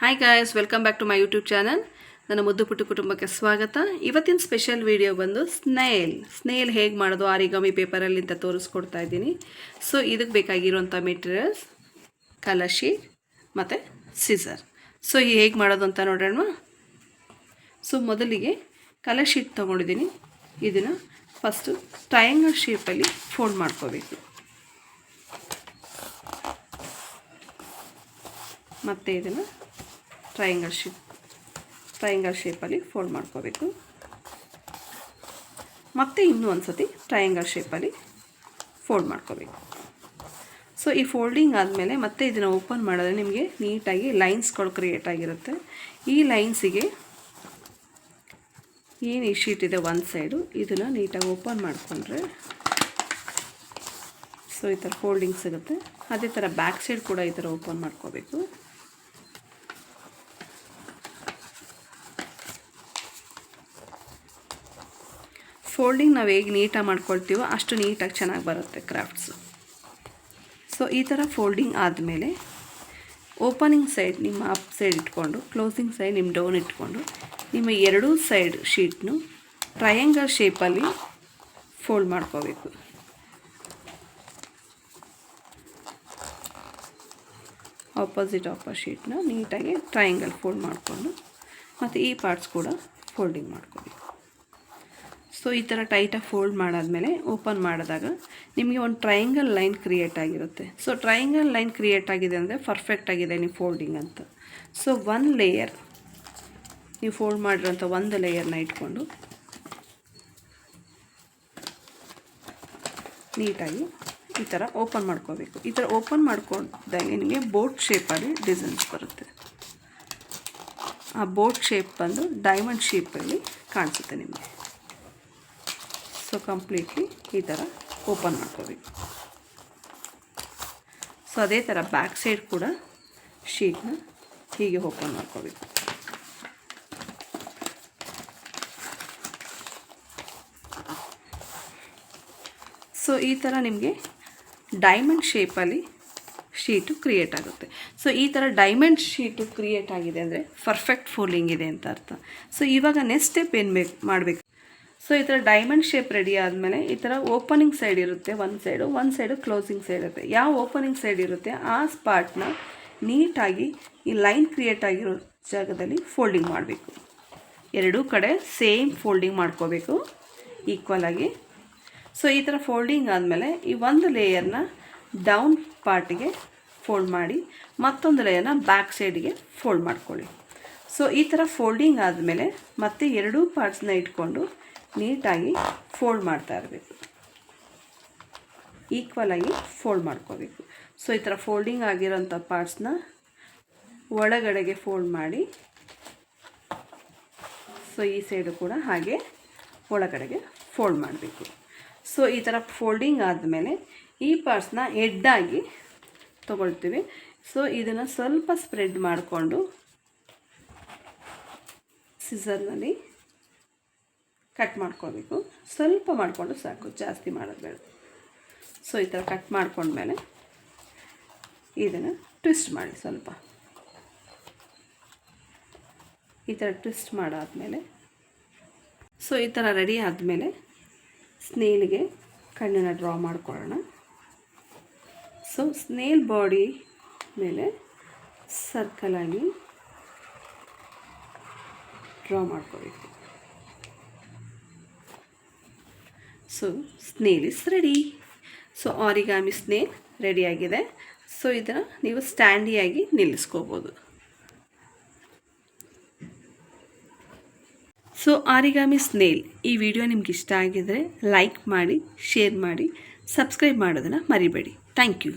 Hi guys, welcome back to my YouTube channel. ನನ್ನ ಮುದ್ದು ಪುಟ್ಟು ಕುಟುಂಬಕ್ಕೆ ಸ್ವಾಗತ. ಇವತ್ತಿನ ಸ್ಪೆಷಲ್ ವಿಡಿಯೋ ಬಂದು ಸ್ನೇಲ್ ಹೇಗೆ ಮಾಡೋದು ಆರಿಗಾಮಿ ಪೇಪರಲ್ಲಿ ಅಂತ ತೋರಿಸ್ಕೊಡ್ತಾ ಇದ್ದೀನಿ. ಸೊ ಇದಕ್ಕೆ ಬೇಕಾಗಿರುವಂಥ ಮೆಟೀರಿಯಲ್ಸ್ ಕಲರ್ ಶೀಟ್ ಮತ್ತು ಸಿಸರ್. ಸೊ ಹೇಗೆ ಮಾಡೋದು ಅಂತ ನೋಡೋಣ. ಸೊ ಮೊದಲಿಗೆ ಕಲರ್ ಶೀಟ್ ತೊಗೊಂಡಿದ್ದೀನಿ. ಇದನ್ನು ಫಸ್ಟು ಟ್ರಯಾಂಗಲ್ ಶೇಪಲ್ಲಿ ಫೋಲ್ಡ್ ಮಾಡ್ಕೋಬೇಕು. ಮತ್ತು ಇದನ್ನು ಟ್ರಯಾಂಗಲ್ ಶೇಪಲ್ಲಿ ಫೋಲ್ಡ್ ಮಾಡ್ಕೋಬೇಕು. ಮತ್ತು ಇನ್ನೂ ಒಂದು ಸತಿ ಟ್ರಯಾಂಗಲ್ ಶೇಪಲ್ಲಿ ಫೋಲ್ಡ್ ಮಾಡ್ಕೋಬೇಕು. ಸೊ ಈ ಫೋಲ್ಡಿಂಗ್ ಆದಮೇಲೆ ಮತ್ತೆ ಇದನ್ನು ಓಪನ್ ಮಾಡಿದ್ರೆ ನಿಮಗೆ ನೀಟಾಗಿ ಲೈನ್ಸ್ಗಳು ಕ್ರಿಯೇಟ್ ಆಗಿರುತ್ತೆ. ಈ ಲೈನ್ಸಿಗೆ ಏನು ಈ ಶೀಟ್ ಇದೆ ಒಂದು ಸೈಡು, ಇದನ್ನು ನೀಟಾಗಿ ಓಪನ್ ಮಾಡಿಕೊಂಡ್ರೆ ಸೊ ಈ ಥರ ಫೋಲ್ಡಿಂಗ್ ಸಿಗುತ್ತೆ. ಅದೇ ಥರ ಬ್ಯಾಕ್ ಸೈಡ್ ಕೂಡ ಈ ಥರ ಓಪನ್ ಮಾಡ್ಕೋಬೇಕು. ಫೋಲ್ಡಿಂಗ್ ನಾವು ಹೇಗೆ ನೀಟಾಗಿ ಮಾಡ್ಕೊಳ್ತೀವೋ ಅಷ್ಟು ನೀಟಾಗಿ ಚೆನ್ನಾಗಿ ಬರುತ್ತೆ ಕ್ರಾಫ್ಟ್ಸು. ಸೊ ಈ ಥರ ಫೋಲ್ಡಿಂಗ್ ಆದಮೇಲೆ ಓಪನಿಂಗ್ ಸೈಡ್ ನಿಮ್ಮ ಅಪ್ ಸೈಡ್ ಇಟ್ಕೊಂಡು, ಕ್ಲೋಸಿಂಗ್ ಸೈಡ್ ನಿಮ್ಮ ಡೌನ್ ಇಟ್ಕೊಂಡು, ನಿಮ್ಮ ಎರಡೂ ಸೈಡ್ ಶೀಟ್ನು ಟ್ರಯಾಂಗಲ್ ಶೇಪಲ್ಲಿ ಫೋಲ್ಡ್ ಮಾಡ್ಕೋಬೇಕು. ಆಪೋಸಿಟ್ ಶೀಟ್ನ ನೀಟಾಗಿ ಟ್ರಯಾಂಗಲ್ ಫೋಲ್ಡ್ ಮಾಡಿಕೊಂಡು ಮತ್ತು ಈ ಪಾರ್ಟ್ಸ್ ಕೂಡ ಫೋಲ್ಡಿಂಗ್ ಮಾಡ್ಕೋಬೇಕು. ಸೊ ಈ ಥರ ಟೈಟಾಗಿ ಫೋಲ್ಡ್ ಮಾಡಾದಮೇಲೆ ಓಪನ್ ಮಾಡಿದಾಗ ನಿಮಗೆ ಒಂದು ಟ್ರಯಾಂಗಲ್ ಲೈನ್ ಕ್ರಿಯೇಟ್ ಆಗಿರುತ್ತೆ. ಸೊ ಟ್ರಯಾಂಗಲ್ ಲೈನ್ ಕ್ರಿಯೇಟ್ ಆಗಿದೆ ಅಂದರೆ ಪರ್ಫೆಕ್ಟ್ ಆಗಿದೆ ನೀವು ಫೋಲ್ಡಿಂಗ್ ಅಂತ. ಸೊ ಒಂದು ಲೇಯರ್ ನೀವು ಫೋಲ್ಡ್ ಮಾಡಿರೋಂಥ ಒಂದು ಲೇಯರ್ನ ಇಟ್ಕೊಂಡು ನೀಟಾಗಿ ಈ ಥರ ಓಪನ್ ಮಾಡ್ಕೋಬೇಕು. ಈ ಥರ ಓಪನ್ ಮಾಡ್ಕೊಂಡಾಗ ನಿಮಗೆ ಬೋಟ್ ಶೇಪಲ್ಲಿ ಡಿಸೈನ್ಸ್ ಬರುತ್ತೆ. ಆ ಬೋಟ್ ಶೇಪ್ ಬಂದು ಡೈಮಂಡ್ ಶೇಪಲ್ಲಿ ಕಾಣಿಸುತ್ತೆ ನಿಮಗೆ. ಸೊ ಕಂಪ್ಲೀಟ್ಲಿ ಈ ಥರ ಓಪನ್ ಮಾಡ್ಕೋಬೇಕು. ಸೊ ಅದೇ ಥರ ಬ್ಯಾಕ್ ಸೈಡ್ ಕೂಡ ಶೀಟ್ನ ಹೀಗೆ ಓಪನ್ ಮಾಡ್ಕೋಬೇಕು. ಸೊ ಈ ಥರ ನಿಮಗೆ ಡೈಮಂಡ್ ಶೇಪಲ್ಲಿ ಶೀಟು ಕ್ರಿಯೇಟ್ ಆಗುತ್ತೆ. ಸೊ ಈ ಥರ ಡೈಮಂಡ್ ಶೀಟು ಕ್ರಿಯೇಟ್ ಆಗಿದೆ ಅಂದರೆ ಪರ್ಫೆಕ್ಟ್ ಫೋಲ್ಡಿಂಗ್ ಇದೆ ಅಂತ ಅರ್ಥ. ಸೊ ಇವಾಗ ನೆಕ್ಸ್ಟ್ ಸ್ಟೆಪ್ ಏನು ಮಾಡಬೇಕು. ಸೊ ಈ ಥರ ಡೈಮಂಡ್ ಶೇಪ್ ರೆಡಿ ಆದಮೇಲೆ ಈ ಥರ ಓಪನಿಂಗ್ ಸೈಡ್ ಇರುತ್ತೆ, ಒಂದು ಸೈಡು ಕ್ಲೋಸಿಂಗ್ ಸೈಡ್ ಇರುತ್ತೆ. ಯಾವ ಓಪನಿಂಗ್ ಸೈಡ್ ಇರುತ್ತೆ ಆ ಸ್ಪಾಟ್ನ ನೀಟಾಗಿ ಈ ಲೈನ್ ಕ್ರಿಯೇಟ್ ಆಗಿರೋ ಜಾಗದಲ್ಲಿ ಫೋಲ್ಡಿಂಗ್ ಮಾಡಬೇಕು. ಎರಡೂ ಕಡೆ ಸೇಮ್ ಫೋಲ್ಡಿಂಗ್ ಮಾಡ್ಕೋಬೇಕು ಈಕ್ವಲ್ ಆಗಿ. ಸೊ ಈ ಥರ ಫೋಲ್ಡಿಂಗ್ ಆದಮೇಲೆ ಈ ಒಂದು ಲೇಯರ್ನ ಡೌನ್ ಪಾರ್ಟಿಗೆ ಫೋಲ್ಡ್ ಮಾಡಿ ಮತ್ತೊಂದು ಲೇಯರ್ನ ಬ್ಯಾಕ್ ಸೈಡಿಗೆ ಫೋಲ್ಡ್ ಮಾಡ್ಕೊಳ್ಳಿ. ಸೊ ಈ ಥರ ಫೋಲ್ಡಿಂಗ್ ಆದಮೇಲೆ ಮತ್ತೆ ಎರಡೂ ಪಾರ್ಟ್ಸ್ನ ಇಟ್ಕೊಂಡು ನೀಟಾಗಿ ಫೋಲ್ಡ್ ಮಾಡ್ತಾ ಇರಬೇಕು, ಈಕ್ವಲ್ ಆಗಿ ಫೋಲ್ಡ್ ಮಾಡ್ಕೋಬೇಕು. ಸೊ ಈ ಥರ ಫೋಲ್ಡಿಂಗ್ ಆಗಿರೋಂಥ ಪಾರ್ಟ್ಸ್ನ ಒಳಗಡೆಗೆ ಫೋಲ್ಡ್ ಮಾಡಿ, ಸೊ ಈ ಸೈಡು ಕೂಡ ಹಾಗೆ ಒಳಗಡೆಗೆ ಫೋಲ್ಡ್ ಮಾಡಬೇಕು. ಸೊ ಈ ಥರ ಫೋಲ್ಡಿಂಗ್ ಆದಮೇಲೆ ಈ ಪಾರ್ಟ್ಸ್ನ ಎಡ್ಡಾಗಿ ತೊಗೊಳ್ತೀವಿ. ಸೊ ಇದನ್ನು ಸ್ವಲ್ಪ ಸ್ಪ್ರೆಡ್ ಮಾಡಿಕೊಂಡು ಸಿಸರ್ನಲ್ಲಿ ಕಟ್ ಮಾಡ್ಕೋಬೇಕು. ಸ್ವಲ್ಪ ಮಾಡಿಕೊಂಡು ಸಾಕು, ಜಾಸ್ತಿ ಮಾಡೋದು ಬೇಡ. ಸೊ ಈ ಥರ ಕಟ್ ಮಾಡ್ಕೊಂಡ್ಮೇಲೆ ಇದನ್ನು ಟ್ವಿಸ್ಟ್ ಮಾಡಿ. ಸ್ವಲ್ಪ ಈ ಥರ ಟ್ವಿಸ್ಟ್ ಮಾಡಾದಮೇಲೆ ಸೊ ಈ ಥರ ರೆಡಿ ಆದಮೇಲೆ ಸ್ನೇಲ್ಗೆ ಕಣ್ಣನ್ನು ಡ್ರಾ ಮಾಡ್ಕೊಳ್ಳೋಣ. ಸೊ ಸ್ನೇಲ್ ಬಾಡಿ ಮೇಲೆ ಸರ್ಕಲಾಗಿ ಡ್ರಾ ಮಾಡ್ಕೋಬೇಕು. So snail is ready. So origami snail ರೆಡಿಯಾಗಿದೆ. ಸೊ ಇದನ್ನು ನೀವು ಸ್ಟ್ಯಾಂಡಿಯಾಗಿ ನಿಲ್ಲಿಸ್ಕೋಬೋದು. ಸೊ ಆರಿಗಾಮಿ ಸ್ನೇಲ್ ಈ ವಿಡಿಯೋ ನಿಮ್ಗೆ ಇಷ್ಟ ಆಗಿದರೆ ಲೈಕ್ ಮಾಡಿ, ಶೇರ್ ಮಾಡಿ, ಸಬ್ಸ್ಕ್ರೈಬ್ ಮಾಡೋದನ್ನು ಮರಿಬೇಡಿ. Thank you.